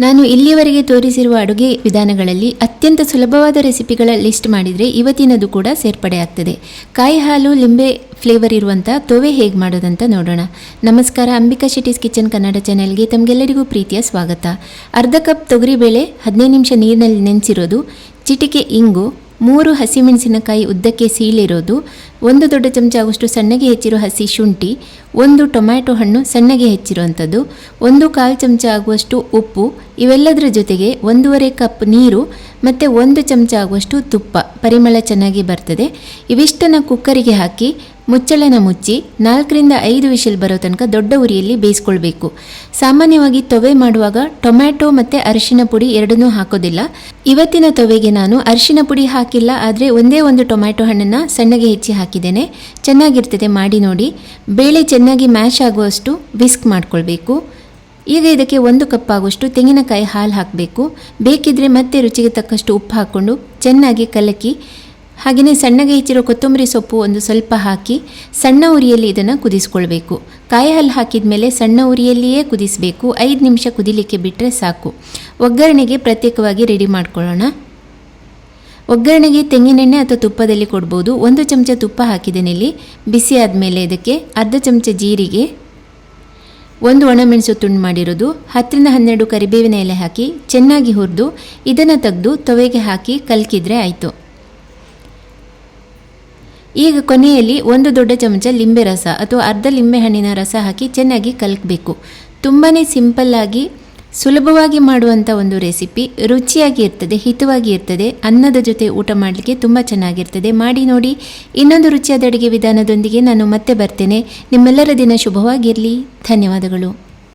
ನಾನು ಇಲ್ಲಿಯವರೆಗೆ ತೋರಿಸಿರುವ ಅಡುಗೆ ವಿಧಾನಗಳಲ್ಲಿ ಅತ್ಯಂತ ಸುಲಭವಾದ ರೆಸಿಪಿಗಳ ಲಿಸ್ಟ್ ಮಾಡಿದರೆ ಇವತ್ತಿನದು ಕೂಡ ಸೇರ್ಪಡೆ ಆಗ್ತದೆ. ಕಾಯಿ ಹಾಲು ಲಿಂಬೆ ಫ್ಲೇವರ್ ಇರುವಂಥ ತೊವೆ ಹೇಗೆ ಮಾಡೋದಂತ ನೋಡೋಣ. ನಮಸ್ಕಾರ, ಅಂಬಿಕಾ ಶೆಟ್ಟಿಸ್ ಕಿಚನ್ ಕನ್ನಡ ಚಾನೆಲ್ಗೆ ತಮಗೆಲ್ಲರಿಗೂ ಪ್ರೀತಿಯ ಸ್ವಾಗತ. ಅರ್ಧ ಕಪ್ ತೊಗರಿಬೇಳೆ 15 ನಿಮಿಷ ನೀರಿನಲ್ಲಿ ನೆನೆಸಿರೋದು, ಚಿಟಿಕೆ ಇಂಗು, 3 ಹಸಿಮೆಣಸಿನಕಾಯಿ ಉದ್ದಕ್ಕೆ ಸೀಳಿರೋದು, 1 ದೊಡ್ಡ ಚಮಚ ಆಗುವಷ್ಟು ಸಣ್ಣಗೆ ಹೆಚ್ಚಿರೋ ಹಸಿ ಶುಂಠಿ, 1 ಟೊಮ್ಯಾಟೊ ಹಣ್ಣು ಸಣ್ಣಗೆ ಹೆಚ್ಚಿರುವಂಥದ್ದು, 1/4 ಚಮಚ ಆಗುವಷ್ಟು ಉಪ್ಪು, ಇವೆಲ್ಲದರ ಜೊತೆಗೆ 1.5 ಕಪ್ ನೀರು ಮತ್ತು 1 ಚಮಚ ಆಗುವಷ್ಟು ತುಪ್ಪ, ಪರಿಮಳ ಚೆನ್ನಾಗಿ ಬರ್ತದೆ. ಇವಿಷ್ಟನ್ನು ಕುಕ್ಕರಿಗೆ ಹಾಕಿ ಮುಚ್ಚಳನ ಮುಚ್ಚಿ 4ರಿಂದ 5 ವಿಷಲ್ ಬರೋ ತನಕ ದೊಡ್ಡ ಉರಿಯಲ್ಲಿ ಬೇಯಿಸ್ಕೊಳ್ಬೇಕು. ಸಾಮಾನ್ಯವಾಗಿ ತೊವೆ ಮಾಡುವಾಗ ಟೊಮ್ಯಾಟೊ ಮತ್ತು ಅರಿಶಿನ ಪುಡಿ ಎರಡನ್ನೂ ಹಾಕೋದಿಲ್ಲ. ಇವತ್ತಿನ ತೊವೆಗೆ ನಾನು ಅರಿಶಿನ ಪುಡಿ ಹಾಕಿಲ್ಲ, ಆದರೆ ಒಂದೇ 1 ಟೊಮ್ಯಾಟೊ ಹಣ್ಣನ್ನು ಸಣ್ಣಗೆ ಹೆಚ್ಚಿ ಹಾಕಿದ್ದೇನೆ. ಚೆನ್ನಾಗಿರ್ತದೆ, ಮಾಡಿ ನೋಡಿ. ಬೇಳೆ ಚೆನ್ನಾಗಿ ಮ್ಯಾಶ್ ಆಗುವಷ್ಟು ವಿಸ್ಕ್ ಮಾಡ್ಕೊಳ್ಬೇಕು. ಈಗ ಇದಕ್ಕೆ 1 ಕಪ್ ಆಗುವಷ್ಟು ತೆಂಗಿನಕಾಯಿ ಹಾಲು ಹಾಕಬೇಕು. ಬೇಕಿದ್ರೆ ಮತ್ತೆ ರುಚಿಗೆ ತಕ್ಕಷ್ಟು ಉಪ್ಪು ಹಾಕ್ಕೊಂಡು ಚೆನ್ನಾಗಿ ಕಲಕಿ, ಹಾಗೆಯೇ ಸಣ್ಣಗೆ ಹೆಚ್ಚಿರೋ ಕೊತ್ತಂಬರಿ ಸೊಪ್ಪು ಒಂದು ಸ್ವಲ್ಪ ಹಾಕಿ ಸಣ್ಣ ಉರಿಯಲ್ಲಿ ಇದನ್ನು ಕುದಿಸ್ಕೊಳ್ಬೇಕು. ಕಾಯಿ ಹಾಲು ಹಾಕಿದ ಮೇಲೆ ಸಣ್ಣ ಉರಿಯಲ್ಲಿಯೇ ಕುದಿಸಬೇಕು. 5 ನಿಮಿಷ ಕುದಿಲಿಕ್ಕೆ ಬಿಟ್ಟರೆ ಸಾಕು. ಒಗ್ಗರಣೆಗೆ ಪ್ರತ್ಯೇಕವಾಗಿ ರೆಡಿ ಮಾಡ್ಕೊಳ್ಳೋಣ. ಒಗ್ಗರಣೆಗೆ ತೆಂಗಿನೆಣ್ಣೆ ಅಥವಾ ತುಪ್ಪದಲ್ಲಿ ಕೊಡ್ಬೋದು. 1 ಚಮಚ ತುಪ್ಪ ಹಾಕಿದ್ದೇನೆ ಇಲ್ಲಿ. ಬಿಸಿ ಆದಮೇಲೆ ಇದಕ್ಕೆ ಅರ್ಧ ಚಮಚ ಜೀರಿಗೆ, 1 ಒಣಮೆಣಸು ತುಂಡು ಮಾಡಿರೋದು, 10ರಿಂದ 12 ಕರಿಬೇವಿನ ಎಲೆ ಹಾಕಿ ಚೆನ್ನಾಗಿ ಹುರಿದು ಇದನ್ನು ತೆಗೆದು ತೊವೆಗೆ ಹಾಕಿ ಕಲಕಿದ್ರೆ ಆಯಿತು. ಈಗ ಕೊನೆಯಲ್ಲಿ 1 ದೊಡ್ಡ ಚಮಚ ಲಿಂಬೆ ರಸ ಅಥವಾ ಅರ್ಧ ಲಿಂಬೆ ಹಣ್ಣಿನ ರಸ ಹಾಕಿ ಚೆನ್ನಾಗಿ ಕಲಕಬೇಕು. ತುಂಬಾ ಸಿಂಪಲ್ಲಾಗಿ ಸುಲಭವಾಗಿ ಮಾಡುವಂಥ ಒಂದು ರೆಸಿಪಿ. ರುಚಿಯಾಗಿ ಇರ್ತದೆ, ಹಿತವಾಗಿ ಇರ್ತದೆ. ಅನ್ನದ ಜೊತೆ ಊಟ ಮಾಡಲಿಕ್ಕೆ ತುಂಬ ಚೆನ್ನಾಗಿರ್ತದೆ. ಮಾಡಿ ನೋಡಿ. ಇನ್ನೊಂದು ರುಚಿಯಾದ ಅಡುಗೆ ವಿಧಾನದೊಂದಿಗೆ ನಾನು ಮತ್ತೆ ಬರ್ತೇನೆ. ನಿಮ್ಮೆಲ್ಲರ ದಿನ ಶುಭವಾಗಿರಲಿ. ಧನ್ಯವಾದಗಳು.